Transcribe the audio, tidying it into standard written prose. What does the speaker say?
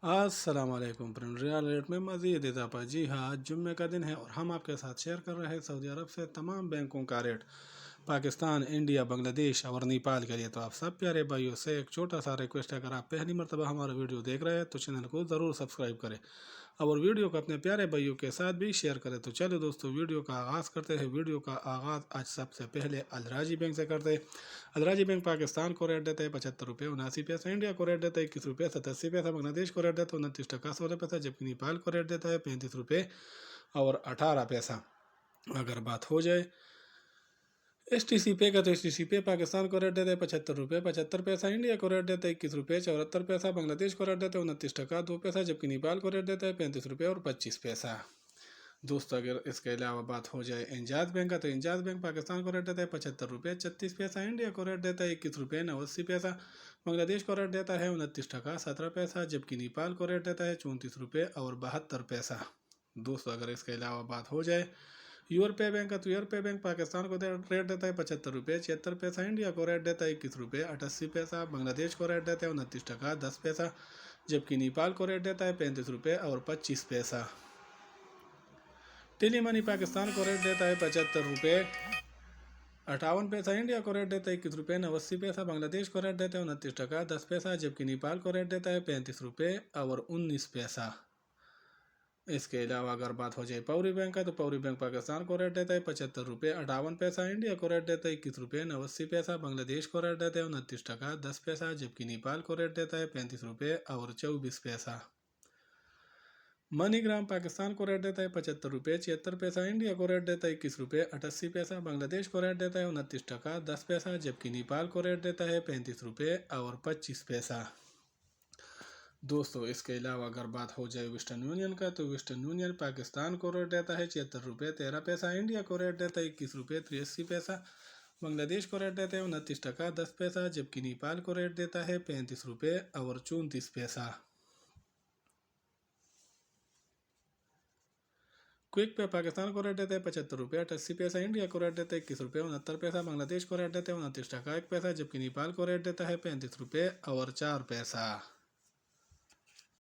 अस्सलाम वालेकुम friend. Real rate में मज़ीद इजाफा। जी हाँ, आज जुम्मे का दिन है और हम आपके साथ शेयर कर रहे हैं सऊदी अरब से तमाम बैंकों का रेट पाकिस्तान, इंडिया, बांग्लादेश और नेपाल के लिए। तो आप सब प्यारे भाइयों से एक छोटा सा रिक्वेस्ट है, अगर आप पहली मरतबा हमारा वीडियो देख रहे हैं तो चैनल को ज़रूर सब्सक्राइब करें और वीडियो को अपने प्यारे भाइयों के साथ भी शेयर करें। तो चलो दोस्तों, वीडियो का आगाज़ करते हैं। वीडियो का आगाज़ आज सबसे पहले अलराजी बैंक से करते हैं। अलराजी बैंक पाकिस्तान को रेट देता है 75 रुपये 79 पैसा, इंडिया को रेट देता है 21 रुपये 87 पैसा, बांग्लादेश को रेट देता है 29 टका 16 पैसा, जबकि नेपाल को रेट देता है 35 रुपये और 18 पैसा। अगर बात हो जाए STC पे का, तो STC पे पाकिस्तान को रेट देता है 75 रुपये 75 पैसा, इंडिया को रेट देता है 21 रुपये 74 पैसा, बांग्लादेश को रेट देता है 29 टका 2 पैसा, जबकि नेपाल को रेट देता है 35 रुपये और 25 पैसा। दोस्तों, अगर इसके अलावा बात हो जाए इंजाज बैंक का, तो इंजाज बैंक पाकिस्तान को रेट देता है 75 रुपये 36 पैसा, इंडिया को रेट देता है 21 रुपये 89 पैसा, बांग्लादेश को रेट देता है 29 टका 17 पैसा, जबकि नेपाल को रेट देता है 34 रुपये और 72 पैसा। दोस्तों, अगर इसके अलावा बात हो जाए यूरोपे बैंक का, तो यूरोपे बैंक पाकिस्तान को रेट देता है 75 रुपये 76 पैसा, इंडिया को रेट देता है 21 रुपये 88 पैसा, बांग्लादेश को रेट देता है 29 टका 10 पैसा, जबकि नेपाल को रेट देता है 35 रुपये और 25 पैसा। टेली मनी पाकिस्तान को रेट देता है 75 रुपये 58 पैसा, इंडिया को रेट देता है 21 रुपये 89 पैसा, बांग्लादेश को रेट देता है 29 टका 10 पैसा, जबकि नेपाल को रेट देता है 35 रुपये और 19 पैसा। इसके अलावा अगर बात हो जाए पौरी बैंक का, तो पौरी बैंक पाकिस्तान को रेट देता है 75 रुपये 58 पैसा, इंडिया को रेट देता है 21 रुपये 89 पैसा, बांग्लादेश को रेट देता है 29 टका 10 पैसा, जबकि नेपाल को रेट देता है 35 रुपये और 24 पैसा। मनीग्राम पाकिस्तान को रेट देता है 75 रुपये 76 पैसा, इंडिया को रेट देता है 21 रुपये 88 पैसा, बांग्लादेश को रेट देता है 29 टका 10 पैसा, जबकि नेपाल को रेट देता है 35 रुपये और 25 पैसा। दोस्तों, इसके अलावा अगर बात हो जाए वेस्टर्न यूनियन का, तो वेस्टर्न यूनियन पाकिस्तान को रेट देता है 76 रुपये 13 पैसा, इंडिया को रेट देता है 21 रुपये 83 पैसा, बांग्लादेश को रेट देता है 29 टका 10 पैसा, जबकि नेपाल को रेट देता है 35 रुपये और 34 पैसा। क्विक पे पाकिस्तान को रेट देता है 75 रुपये 88 पैसा, इंडिया को रेट देता है 21 रुपये 69 पैसा, बांग्लादेश को रेट देता है 29 टका 1 पैसा, जबकि नेपाल को रेट देता है 35 रुपये और 4 पैसा।